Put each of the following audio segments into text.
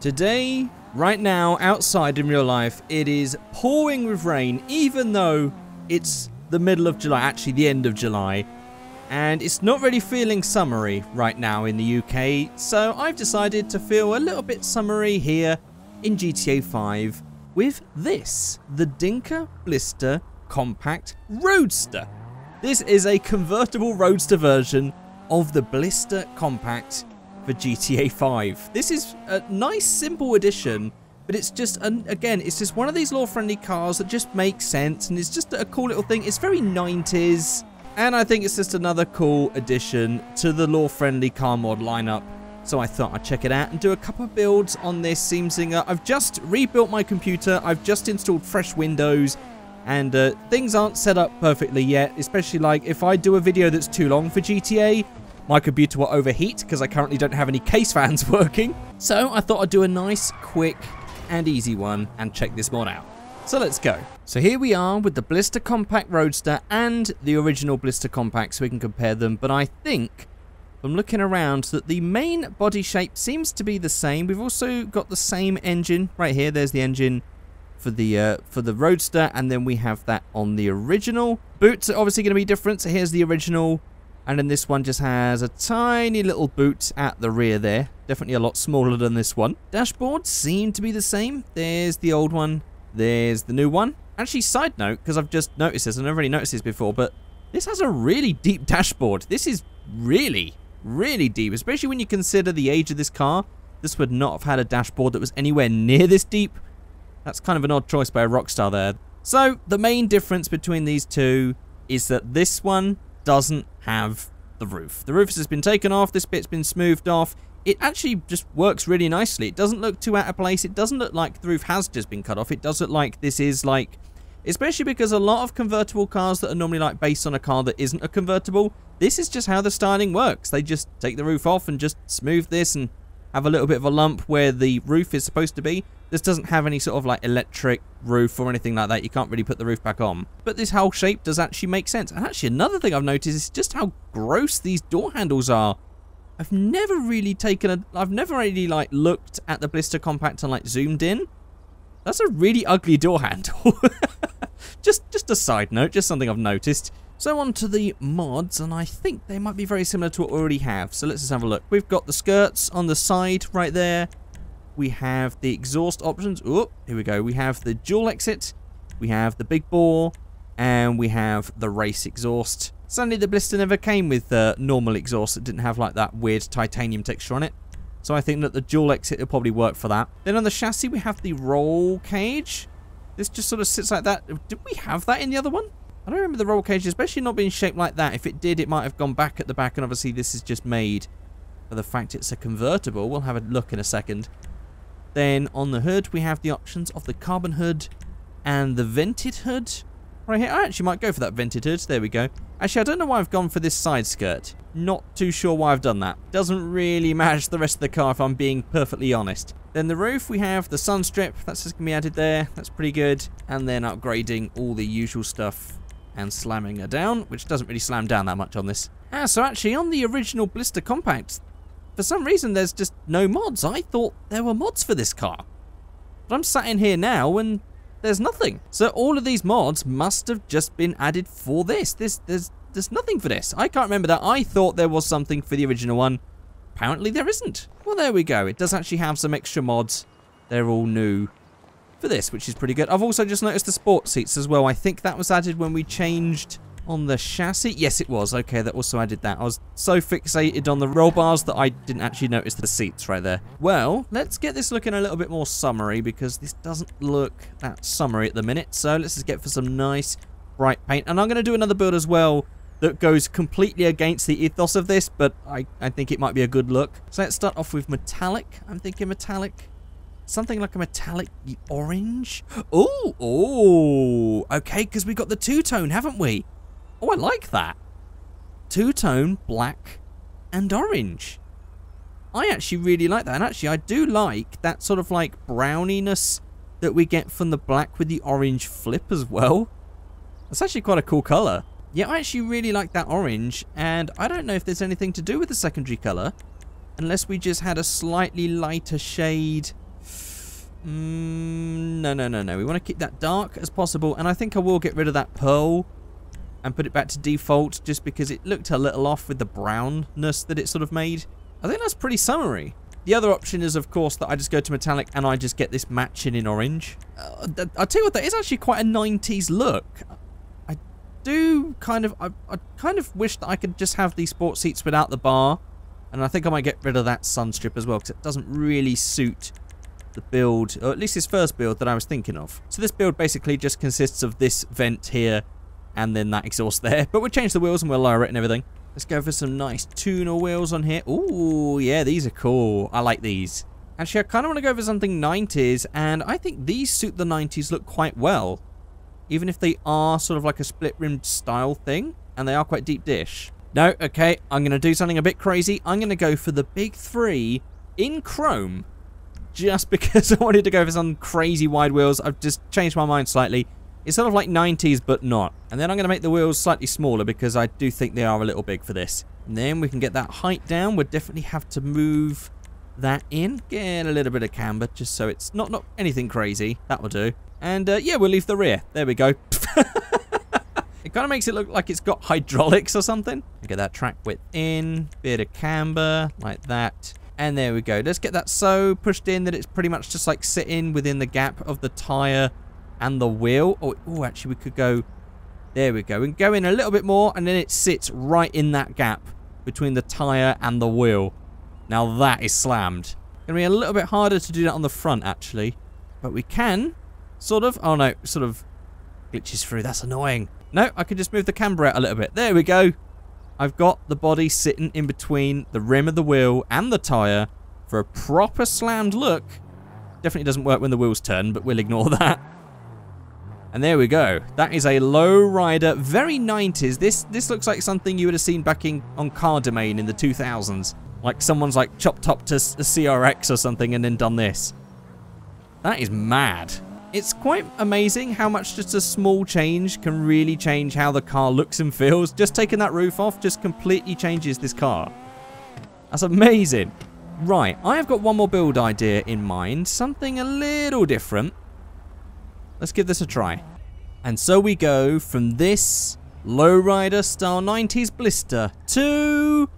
Today, right now, outside in real life, it is pouring with rain, even though it's the middle of July, actually the end of July. And it's not really feeling summery right now in the UK, so I've decided to feel a little bit summery here in GTA 5 with this, the Dinka Blista Compact Roadster. This is a convertible Roadster version of the Blista Compact for GTA 5. This is a nice, simple addition, but it's just, again, it's just one of these law-friendly cars that just makes sense, and it's just a cool little thing. It's very 90s. And I think it's just another cool addition to the law-friendly car mod lineup. So I thought I'd check it out and do a couple of builds on this Seamsinger. I've just rebuilt my computer. I've just installed fresh Windows. And things aren't set up perfectly yet. Especially like if I do a video that's too long for GTA, my computer will overheat because I currently don't have any case fans working. So I thought I'd do a nice, quick and easy one and check this mod out. So let's go. So here we are with the Blista Compact Roadster and the original Blista Compact, so we can compare them. But I think, from looking around, that the main body shape seems to be the same. We've also got the same engine right here. There's the engine for the Roadster, and then we have that on the original. Boots are obviously going to be different. So here's the original, and then this one just has a tiny little boot at the rear there. Definitely a lot smaller than this one. Dashboards seem to be the same. There's the old one. There's the new one. Actually, side note, because I've just noticed this, I've never really noticed this before, but this has a really deep dashboard. This is really, really deep, especially when you consider the age of this car. This would not have had a dashboard that was anywhere near this deep. That's kind of an odd choice by a Rockstar there. So, the main difference between these two is that this one doesn't have the roof. The roof has been taken off, this bit's been smoothed off. It actually just works really nicely. It doesn't look too out of place. It doesn't look like the roof has just been cut off. It does look like this is like, especially because a lot of convertible cars that are normally like based on a car that isn't a convertible, this is just how the styling works. They just take the roof off and just smooth this and have a little bit of a lump where the roof is supposed to be. This doesn't have any sort of like electric roof or anything like that. You can't really put the roof back on. But this whole shape does actually make sense. And actually another thing I've noticed is just how gross these door handles are. I've never really like looked at the Blista Compact and like zoomed in. That's a really ugly door handle. just a side note, just something I've noticed. So on to the mods, and I think they might be very similar to what we already have. So let's just have a look. We've got the skirts on the side right there. We have the exhaust options. Oh, here we go. We have the dual exit. We have the big bore. And we have the race exhaust. Sadly, the Blista never came with normal exhaust. It didn't have like that weird titanium texture on it. So I think that the dual exit will probably work for that. Then on the chassis, we have the roll cage. This just sort of sits like that. Did we have that in the other one? I don't remember the roll cage, especially not being shaped like that. If it did, it might have gone back at the back. And obviously, this is just made for the fact it's a convertible. We'll have a look in a second. Then on the hood, we have the options of the carbon hood and the vented hood. Right here, I actually might go for that vented hood. There we go. Actually, I don't know why I've gone for this side skirt. Not too sure why I've done that. Doesn't really match the rest of the car if I'm being perfectly honest. Then the roof, we have the sun strip. That's just going to be added there. That's pretty good. And then upgrading all the usual stuff and slamming her down, which doesn't really slam down that much on this. So actually, on the original Blista Compact, for some reason, there's just no mods. I thought there were mods for this car. But I'm sat in here now and there's nothing. So all of these mods must have just been added for this. There's nothing for this. I can't remember that. I thought there was something for the original one. Apparently there isn't. Well, there we go. It does actually have some extra mods. They're all new for this, which is pretty good. I've also just noticed the sport seats as well. I think that was added when we changed on the chassis. Yes, it was. Okay, that also added that. I was so fixated on the roll bars that I didn't actually notice the seats right there. Well, let's get this looking a little bit more summery because this doesn't look that summery at the minute. So let's just get for some nice bright paint. And I'm going to do another build as well that goes completely against the ethos of this, but I think it might be a good look. So let's start off with metallic. I'm thinking metallic. Something like a metallic orange. Oh, okay, because we got the two-tone, haven't we? Oh, I like that. Two-tone, black and orange. I actually really like that. And actually, I do like that sort of like browniness that we get from the black with the orange flip as well. That's actually quite a cool colour. Yeah, I actually really like that orange. And I don't know if there's anything to do with the secondary colour. Unless we just had a slightly lighter shade No. We want to keep that dark as possible. And I think I will get rid of that pearl and put it back to default just because it looked a little off with the brownness that it sort of made. I think that's pretty summery. The other option is, of course, that I just go to metallic and I just get this matching in orange. I'll tell you what, that is actually quite a 90s look. I kind of wish that I could just have these sport seats without the bar. And I think I might get rid of that sun strip as well because it doesn't really suit the build, or at least this first build that I was thinking of. So this build basically just consists of this vent here and then that exhaust there. But we'll change the wheels and we'll lower it and everything. Let's go for some nice tuner wheels on here. Ooh, yeah, these are cool. I like these. Actually, I kind of want to go for something 90s, and I think these suit the 90s look quite well. Even if they are sort of like a split-rimmed style thing, and they are quite deep dish. No, okay, I'm going to do something a bit crazy. I'm going to go for the big 3 in chrome. Just because I wanted to go for some crazy wide wheels. I've just changed my mind slightly. It's sort of like 90s, but not. And then I'm going to make the wheels slightly smaller because I do think they are a little big for this. And then we can get that height down. We'll definitely have to move that in. Get a little bit of camber just so it's not anything crazy. That will do. And yeah, we'll leave the rear. There we go. It kind of makes it look like it's got hydraulics or something. Get that track width in. Bit of camber like that. And there we go. Let's get that so pushed in that it's pretty much just like sitting within the gap of the tyre and the wheel. Oh, actually, we could go... There we go. We can go in a little bit more, and then it sits right in that gap between the tyre and the wheel. Now, that is slammed. Going to be a little bit harder to do that on the front, actually. But we can, sort of... Oh, no. Sort of glitches through. That's annoying. No, I can just move the camber out a little bit. There we go. I've got the body sitting in between the rim of the wheel and the tyre for a proper slammed look. Definitely doesn't work when the wheels turn, but we'll ignore that. And there we go. That is a low rider, very 90s. This looks like something you would have seen back on Car Domain in the 2000s. Like someone's like chopped up to a CRX or something and then done this. That is mad. It's quite amazing how much just a small change can really change how the car looks and feels. Just taking that roof off just completely changes this car. That's amazing. Right, I have got one more build idea in mind. Something a little different. Let's give this a try. And so we go from this lowrider style 90s Blista to...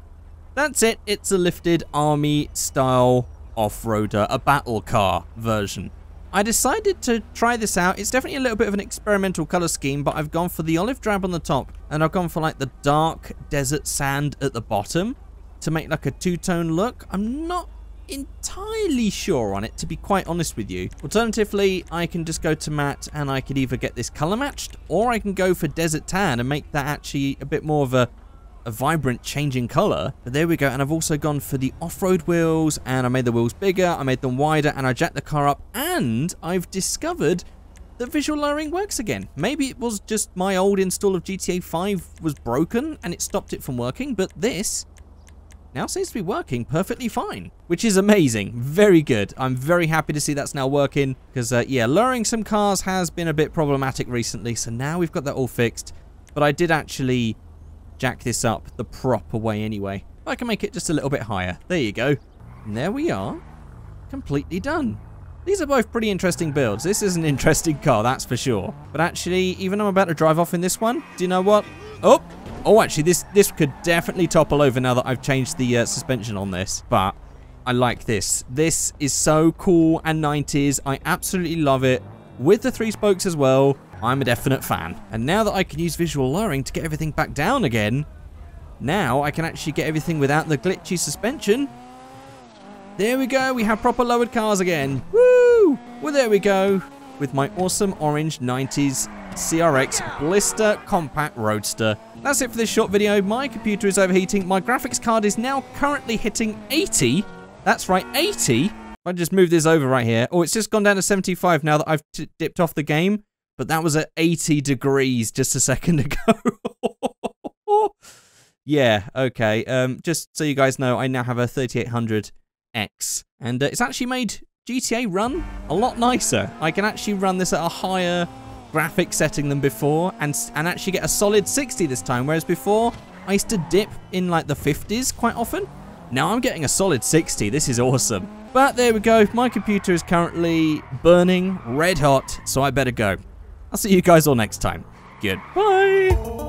That's it. It's a lifted army style off-roader, a battle car version. I decided to try this out. It's definitely a little bit of an experimental color scheme, but I've gone for the olive drab on the top, and I've gone for like the dark desert sand at the bottom to make like a two-tone look. I'm not entirely sure on it, to be quite honest with you. Alternatively, I can just go to matte and I could either get this color matched, or I can go for desert tan and make that actually a bit more of a vibrant changing color. But there we go. And I've also gone for the off-road wheels, and I made the wheels bigger, I made them wider, and I jacked the car up, and I've discovered that visual lowering works again. Maybe it was just my old install of GTA 5 was broken and it stopped it from working, but this now seems to be working perfectly fine, which is amazing. Very good. I'm very happy to see that's now working because, yeah, lowering some cars has been a bit problematic recently, so now we've got that all fixed. But I did actually jack this up the proper way anyway. I can make it just a little bit higher. There you go. And there we are. Completely done. These are both pretty interesting builds. This is an interesting car, that's for sure. But actually, even though I'm about to drive off in this one, do you know what? Oh, actually, this could definitely topple over now that I've changed the suspension on this. But I like this. This is so cool and 90s. I absolutely love it. With the 3 spokes as well, I'm a definite fan. And now that I can use visual lowering to get everything back down again, now I can actually get everything without the glitchy suspension. There we go. We have proper lowered cars again. Woo! Well, there we go. With my awesome orange 90s CRX Blista Compact Roadster. That's it for this short video. My computer is overheating. My graphics card is now currently hitting 80. That's right, 80. I just moved this over right here. Oh, it's just gone down to 75 now that I've dipped off the game. But that was at 80 degrees just a second ago. Yeah, okay. Just so you guys know, I now have a 3800X. And it's actually made GTA run a lot nicer. I can actually run this at a higher graphic setting than before and actually get a solid 60 this time, whereas before I used to dip in like the 50s quite often. Now I'm getting a solid 60. This is awesome. But there we go. My computer is currently burning red hot, so I better go. I'll see you guys all next time. Goodbye.